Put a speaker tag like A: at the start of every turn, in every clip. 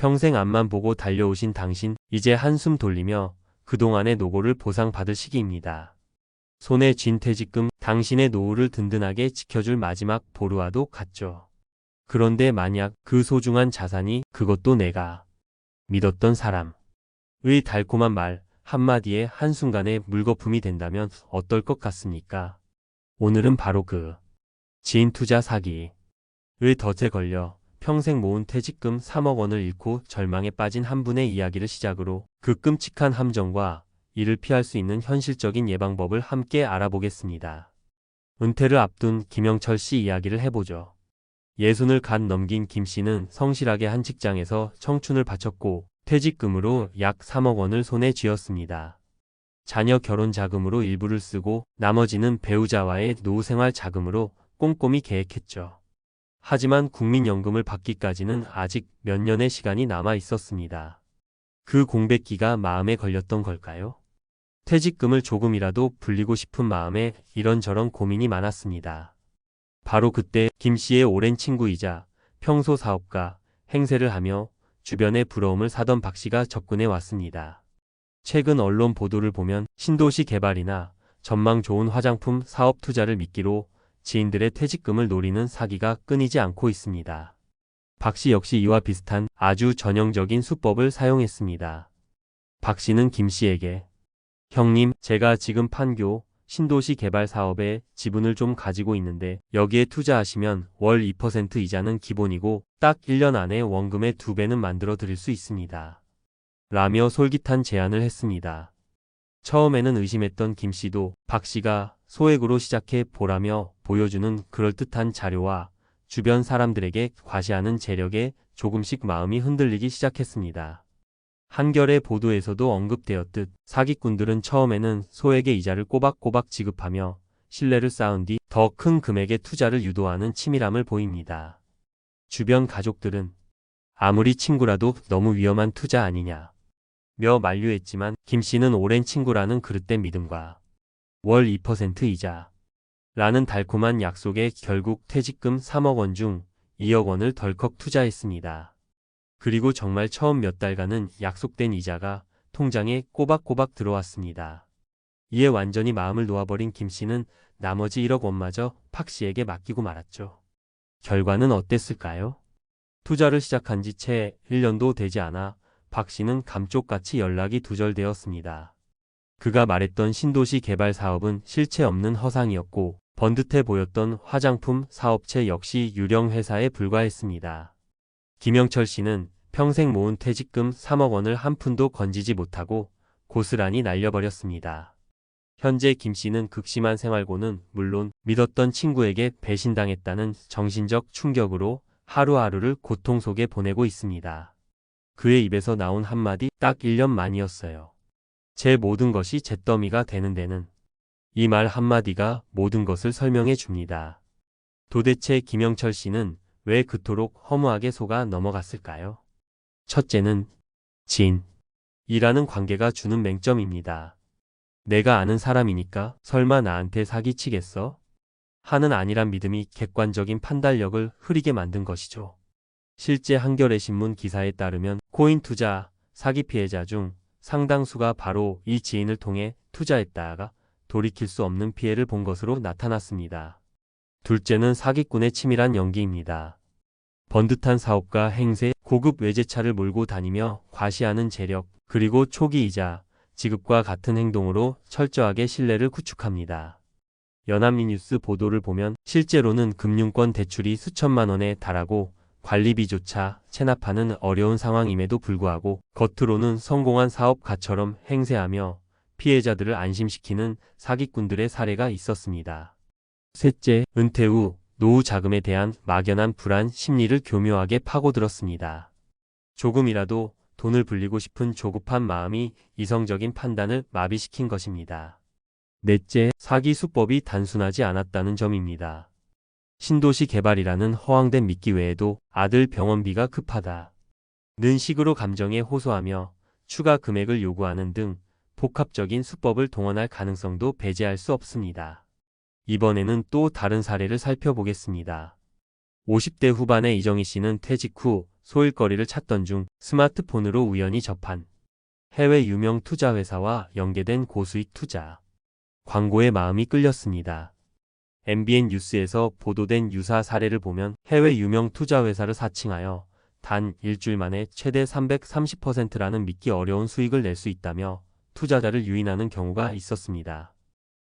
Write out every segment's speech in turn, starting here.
A: 평생 앞만 보고 달려오신 당신, 이제 한숨 돌리며 그동안의 노고를 보상받을 시기입니다. 손에 쥔 퇴직금, 당신의 노후를 든든하게 지켜줄 마지막 보루와도 같죠. 그런데 만약 그 소중한 자산이 그것도 내가 믿었던 사람의 달콤한 말 한마디에 한순간에 물거품이 된다면 어떨 것 같습니까? 오늘은 바로 그 지인 투자 사기의 덫에 걸려 평생 모은 퇴직금 3억 원을 잃고 절망에 빠진 한 분의 이야기를 시작으로 그 끔찍한 함정과 이를 피할 수 있는 현실적인 예방법을 함께 알아보겠습니다. 은퇴를 앞둔 김영철 씨 이야기를 해보죠. 60을 갓 넘긴 김 씨는 성실하게 한 직장에서 청춘을 바쳤고 퇴직금으로 약 3억 원을 손에 쥐었습니다. 자녀 결혼 자금으로 일부를 쓰고 나머지는 배우자와의 노후생활 자금으로 꼼꼼히 계획했죠. 하지만 국민연금을 받기까지는 아직 몇 년의 시간이 남아 있었습니다. 그 공백기가 마음에 걸렸던 걸까요? 퇴직금을 조금이라도 불리고 싶은 마음에 이런저런 고민이 많았습니다. 바로 그때 김 씨의 오랜 친구이자 평소 사업가, 행세를 하며 주변의 부러움을 사던 박 씨가 접근해 왔습니다. 최근 언론 보도를 보면 신도시 개발이나 전망 좋은 화장품 사업 투자를 미끼로 지인들의 퇴직금을 노리는 사기가 끊이지 않고 있습니다. 박 씨 역시 이와 비슷한 아주 전형적인 수법을 사용했습니다. 박 씨는 김 씨에게 형님, 제가 지금 판교 신도시 개발 사업에 지분을 좀 가지고 있는데 여기에 투자하시면 월 2% 이자는 기본이고 딱 1년 안에 원금의 2배는 만들어 드릴 수 있습니다. 라며 솔깃한 제안을 했습니다. 처음에는 의심했던 김 씨도 박 씨가 소액으로 시작해 보라며 보여주는 그럴듯한 자료와 주변 사람들에게 과시하는 재력에 조금씩 마음이 흔들리기 시작했습니다. 한겨레 보도에서도 언급되었듯 사기꾼들은 처음에는 소액의 이자를 꼬박꼬박 지급하며 신뢰를 쌓은 뒤 더 큰 금액의 투자를 유도하는 치밀함을 보입니다. 주변 가족들은 아무리 친구라도 너무 위험한 투자 아니냐 며 만류했지만 김 씨는 오랜 친구라는 그릇된 믿음과 월 2% 이자 라는 달콤한 약속에 결국 퇴직금 3억 원 중 2억 원을 덜컥 투자했습니다. 그리고 정말 처음 몇 달간은 약속된 이자가 통장에 꼬박꼬박 들어왔습니다. 이에 완전히 마음을 놓아버린 김 씨는 나머지 1억 원마저 박 씨에게 맡기고 말았죠. 결과는 어땠을까요? 투자를 시작한 지 채 1년도 되지 않아 박 씨는 감쪽같이 연락이 두절되었습니다. 그가 말했던 신도시 개발 사업은 실체 없는 허상이었고 번듯해 보였던 화장품 사업체 역시 유령 회사에 불과했습니다. 김영철 씨는 평생 모은 퇴직금 3억 원을 한 푼도 건지지 못하고 고스란히 날려버렸습니다. 현재 김 씨는 극심한 생활고는 물론 믿었던 친구에게 배신당했다는 정신적 충격으로 하루하루를 고통 속에 보내고 있습니다. 그의 입에서 나온 한마디 딱 1년 만이었어요. 제 모든 것이 잿더미가 되는 데는 이 말 한마디가 모든 것을 설명해 줍니다. 도대체 김영철 씨는 왜 그토록 허무하게 속아 넘어갔을까요? 첫째는 지인이라는 관계가 주는 맹점입니다. 내가 아는 사람이니까 설마 나한테 사기치겠어? 하는 아니란 믿음이 객관적인 판단력을 흐리게 만든 것이죠. 실제 한겨레 신문 기사에 따르면 코인 투자 사기 피해자 중 상당수가 바로 이 지인을 통해 투자했다가 돌이킬 수 없는 피해를 본 것으로 나타났습니다. 둘째는 사기꾼의 치밀한 연기입니다. 번듯한 사업가 행세, 고급 외제차를 몰고 다니며 과시하는 재력, 그리고 초기 이자 지급과 같은 행동으로 철저하게 신뢰를 구축합니다. 연합뉴스 보도를 보면 실제로는 금융권 대출이 수천만 원에 달하고 관리비조차 체납하는 어려운 상황임에도 불구하고 겉으로는 성공한 사업가처럼 행세하며 피해자들을 안심시키는 사기꾼들의 사례가 있었습니다. 셋째, 은퇴 후 노후 자금에 대한 막연한 불안 심리를 교묘하게 파고들었습니다. 조금이라도 돈을 불리고 싶은 조급한 마음이 이성적인 판단을 마비시킨 것입니다. 넷째, 사기 수법이 단순하지 않았다는 점입니다. 신도시 개발이라는 허황된 미끼 외에도 아들 병원비가 급하다는 식으로 감정에 호소하며 추가 금액을 요구하는 등 복합적인 수법을 동원할 가능성도 배제할 수 없습니다. 이번에는 또 다른 사례를 살펴보겠습니다. 50대 후반의 이정희 씨는 퇴직 후 소일거리를 찾던 중 스마트폰으로 우연히 접한 해외 유명 투자회사와 연계된 고수익 투자 광고에 마음이 끌렸습니다. MBN 뉴스에서 보도된 유사 사례를 보면 해외 유명 투자회사를 사칭하여 단 일주일 만에 최대 330%라는 믿기 어려운 수익을 낼 수 있다며 투자자를 유인하는 경우가 있었습니다.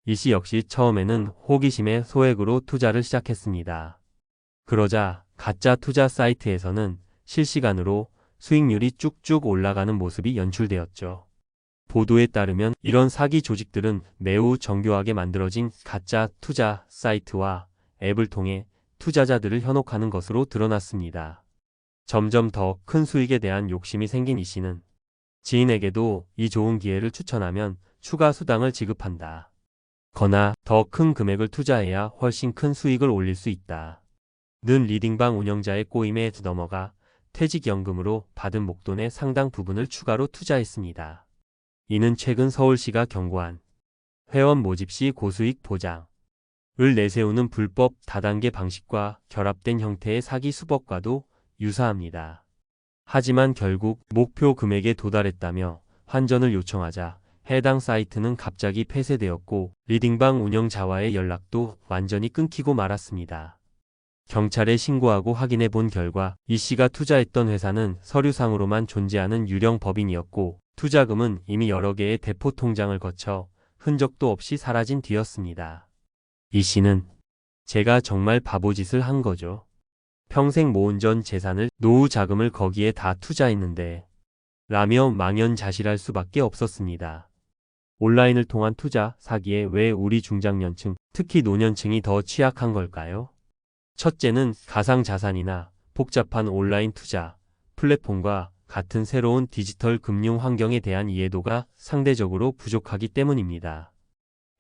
A: 이 씨 역시 처음에는 호기심에 소액으로 투자를 시작했습니다. 그러자 가짜 투자 사이트에서는 실시간으로 수익률이 쭉쭉 올라가는 모습이 연출되었죠. 보도에 따르면 이런 사기 조직들은 매우 정교하게 만들어진 가짜 투자 사이트와 앱을 통해 투자자들을 현혹하는 것으로 드러났습니다. 점점 더 큰 수익에 대한 욕심이 생긴 이 씨는 지인에게도 이 좋은 기회를 추천하면 추가 수당을 지급한다. 거나 더 큰 금액을 투자해야 훨씬 큰 수익을 올릴 수 있다. 는 리딩방 운영자의 꼬임에 넘어가 퇴직연금으로 받은 목돈의 상당 부분을 추가로 투자했습니다. 이는 최근 서울시가 경고한 회원 모집 시 고수익 보장을 내세우는 불법 다단계 방식과 결합된 형태의 사기 수법과도 유사합니다. 하지만 결국 목표 금액에 도달했다며 환전을 요청하자 해당 사이트는 갑자기 폐쇄되었고 리딩방 운영자와의 연락도 완전히 끊기고 말았습니다. 경찰에 신고하고 확인해 본 결과 이 씨가 투자했던 회사는 서류상으로만 존재하는 유령 법인이었고 투자금은 이미 여러 개의 대포 통장을 거쳐 흔적도 없이 사라진 뒤였습니다. 이 씨는 제가 정말 바보짓을 한 거죠. 평생 모은 전 재산을 노후 자금을 거기에 다 투자했는데 라며 망연자실할 수밖에 없었습니다. 온라인을 통한 투자 사기에 왜 우리 중장년층, 특히 노년층이 더 취약한 걸까요? 첫째는 가상자산이나 복잡한 온라인 투자 플랫폼과 같은 새로운 디지털 금융 환경에 대한 이해도가 상대적으로 부족하기 때문입니다.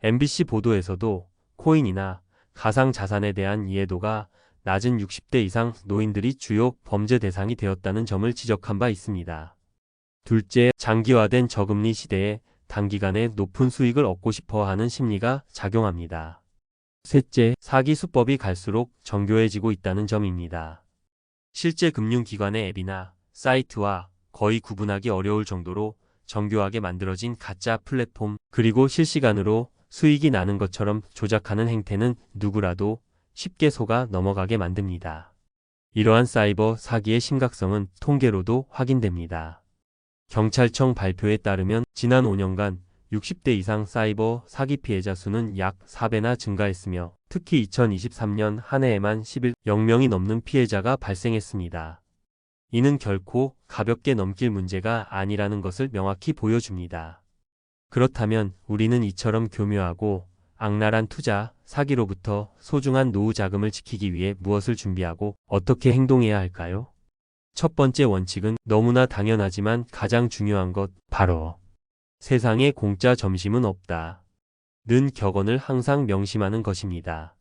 A: MBC 보도에서도 코인이나 가상자산에 대한 이해도가 낮은 60대 이상 노인들이 주요 범죄 대상이 되었다는 점을 지적한 바 있습니다. 둘째, 장기화된 저금리 시대에 단기간에 높은 수익을 얻고 싶어 하는 심리가 작용합니다. 셋째, 사기 수법이 갈수록 정교해지고 있다는 점입니다. 실제 금융기관의 앱이나 사이트와 거의 구분하기 어려울 정도로 정교하게 만들어진 가짜 플랫폼, 그리고 실시간으로 수익이 나는 것처럼 조작하는 행태는 누구라도 쉽게 속아 넘어가게 만듭니다. 이러한 사이버 사기의 심각성은 통계로도 확인됩니다. 경찰청 발표에 따르면 지난 5년간 60대 이상 사이버 사기 피해자 수는 약 4배나 증가했으며 특히 2023년 한 해에만 11,000명이 넘는 피해자가 발생했습니다. 이는 결코 가볍게 넘길 문제가 아니라는 것을 명확히 보여줍니다. 그렇다면 우리는 이처럼 교묘하고 악랄한 투자, 사기로부터 소중한 노후 자금을 지키기 위해 무엇을 준비하고 어떻게 행동해야 할까요? 첫 번째 원칙은 너무나 당연하지만 가장 중요한 것, 바로 세상에 공짜 점심은 없다. 는 격언을 항상 명심하는 것입니다.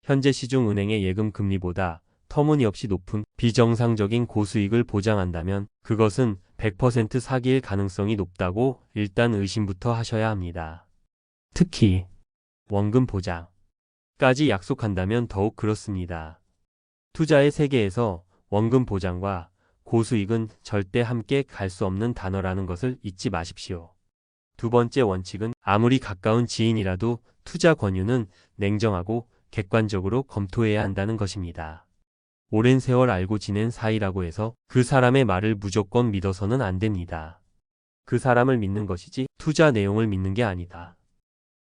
A: 현재 시중은행의 예금 금리보다 터무니없이 높은 비정상적인 고수익을 보장한다면 그것은 100% 사기일 가능성이 높다고 일단 의심부터 하셔야 합니다. 특히 원금 보장까지 약속한다면 더욱 그렇습니다. 투자의 세계에서 원금 보장과 고수익은 절대 함께 갈 수 없는 단어라는 것을 잊지 마십시오. 두 번째 원칙은 아무리 가까운 지인이라도 투자 권유는 냉정하고 객관적으로 검토해야 한다는 것입니다. 오랜 세월 알고 지낸 사이라고 해서 그 사람의 말을 무조건 믿어서는 안 됩니다. 그 사람을 믿는 것이지 투자 내용을 믿는 게 아니다.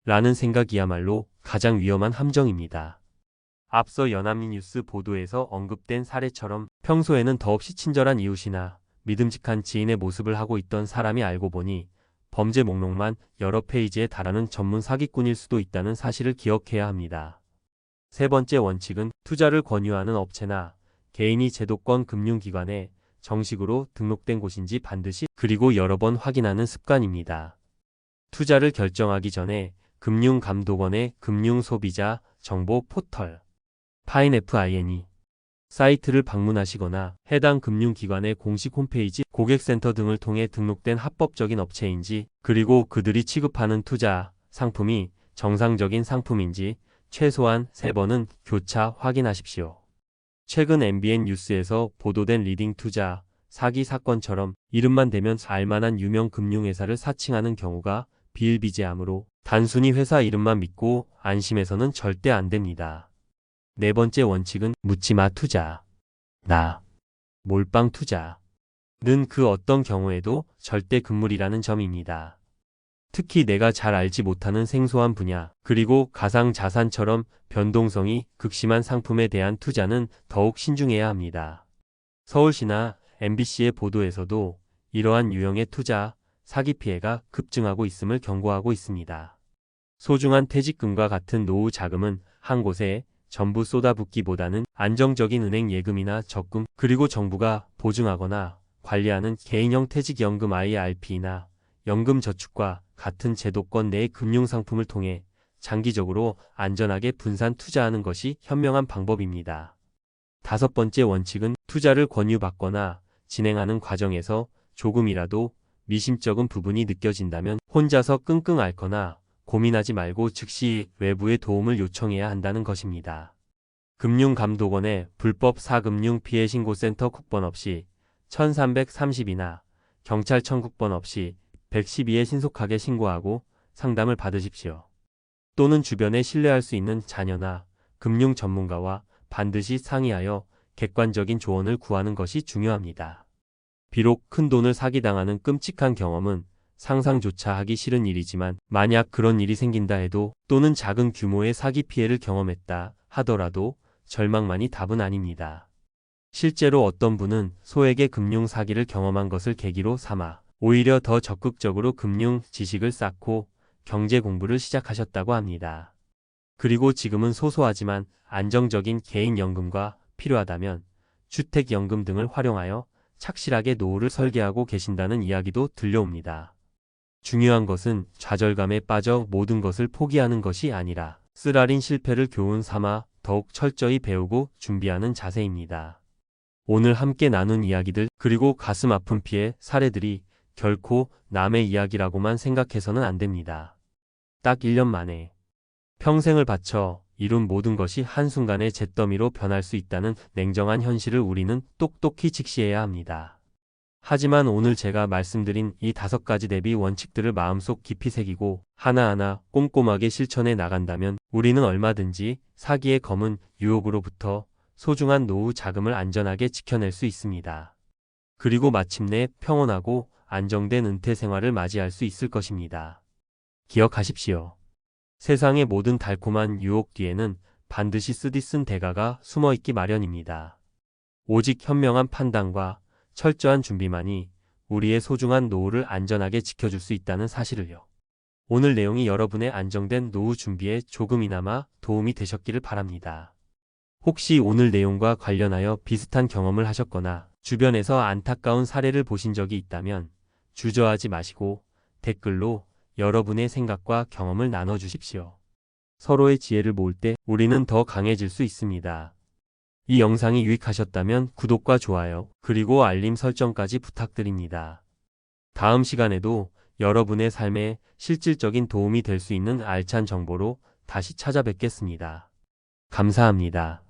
A: 라는 생각이야말로 가장 위험한 함정입니다. 앞서 연합뉴스 보도에서 언급된 사례처럼 평소에는 더없이 친절한 이웃이나 믿음직한 지인의 모습을 하고 있던 사람이 알고 보니 범죄 목록만 여러 페이지에 달하는 전문 사기꾼일 수도 있다는 사실을 기억해야 합니다. 세 번째 원칙은 투자를 권유하는 업체나 개인이 제도권 금융기관에 정식으로 등록된 곳인지 반드시 그리고 여러 번 확인하는 습관입니다. 투자를 결정하기 전에 금융감독원의 금융소비자 정보 포털 파인FINE 사이트를 방문하시거나 해당 금융기관의 공식 홈페이지, 고객센터 등을 통해 등록된 합법적인 업체인지 그리고 그들이 취급하는 투자 상품이 정상적인 상품인지 최소한 3번은 교차 확인하십시오. 최근 MBN 뉴스에서 보도된 리딩 투자 사기 사건처럼 이름만 대면 알만한 유명 금융회사를 사칭하는 경우가 비일비재하므로 단순히 회사 이름만 믿고 안심해서는 절대 안 됩니다. 네 번째 원칙은 묻지마 투자. 몰빵 투자는 그 어떤 경우에도 절대 금물이라는 점입니다. 특히 내가 잘 알지 못하는 생소한 분야, 그리고 가상자산처럼 변동성이 극심한 상품에 대한 투자는 더욱 신중해야 합니다. 서울시나 MBC의 보도에서도 이러한 유형의 투자, 사기 피해가 급증하고 있음을 경고하고 있습니다. 소중한 퇴직금과 같은 노후 자금은 한 곳에 전부 쏟아붓기보다는 안정적인 은행 예금이나 적금, 그리고 정부가 보증하거나 관리하는 개인형 퇴직연금 IRP나 연금저축과 같은 제도권 내의 금융상품을 통해 장기적으로 안전하게 분산 투자하는 것이 현명한 방법입니다. 다섯 번째 원칙은 투자를 권유받거나 진행하는 과정에서 조금이라도 미심쩍은 부분이 느껴진다면 혼자서 끙끙 앓거나 고민하지 말고 즉시 외부의 도움을 요청해야 한다는 것입니다. 금융감독원의 불법 사금융 피해 신고센터 국번 없이 1330이나 경찰청 국번 없이 112에 신속하게 신고하고 상담을 받으십시오. 또는 주변에 신뢰할 수 있는 자녀나 금융 전문가와 반드시 상의하여 객관적인 조언을 구하는 것이 중요합니다. 비록 큰 돈을 사기당하는 끔찍한 경험은 상상조차 하기 싫은 일이지만 만약 그런 일이 생긴다 해도 또는 작은 규모의 사기 피해를 경험했다 하더라도 절망만이 답은 아닙니다. 실제로 어떤 분은 소액의 금융 사기를 경험한 것을 계기로 삼아 오히려 더 적극적으로 금융 지식을 쌓고 경제 공부를 시작하셨다고 합니다. 그리고 지금은 소소하지만 안정적인 개인연금과 필요하다면 주택연금 등을 활용하여 착실하게 노후를 설계하고 계신다는 이야기도 들려옵니다. 중요한 것은 좌절감에 빠져 모든 것을 포기하는 것이 아니라 쓰라린 실패를 교훈 삼아 더욱 철저히 배우고 준비하는 자세입니다. 오늘 함께 나눈 이야기들 그리고 가슴 아픈 피해 사례들이 결코 남의 이야기라고만 생각해서는 안 됩니다. 딱 1년 만에 평생을 바쳐 이룬 모든 것이 한순간에 잿더미로 변할 수 있다는 냉정한 현실을 우리는 똑똑히 직시해야 합니다. 하지만 오늘 제가 말씀드린 이 5가지 대비 원칙들을 마음속 깊이 새기고 하나하나 꼼꼼하게 실천해 나간다면 우리는 얼마든지 사기의 검은 유혹으로부터 소중한 노후 자금을 안전하게 지켜낼 수 있습니다. 그리고 마침내 평온하고 안정된 은퇴 생활을 맞이할 수 있을 것입니다. 기억하십시오. 세상의 모든 달콤한 유혹 뒤에는 반드시 쓰디쓴 대가가 숨어있기 마련입니다. 오직 현명한 판단과 철저한 준비만이 우리의 소중한 노후를 안전하게 지켜줄 수 있다는 사실을요. 오늘 내용이 여러분의 안정된 노후 준비에 조금이나마 도움이 되셨기를 바랍니다. 혹시 오늘 내용과 관련하여 비슷한 경험을 하셨거나 주변에서 안타까운 사례를 보신 적이 있다면 주저하지 마시고 댓글로 여러분의 생각과 경험을 나눠주십시오. 서로의 지혜를 모을 때 우리는 더 강해질 수 있습니다. 이 영상이 유익하셨다면 구독과 좋아요, 그리고 알림 설정까지 부탁드립니다. 다음 시간에도 여러분의 삶에 실질적인 도움이 될 수 있는 알찬 정보로 다시 찾아뵙겠습니다. 감사합니다.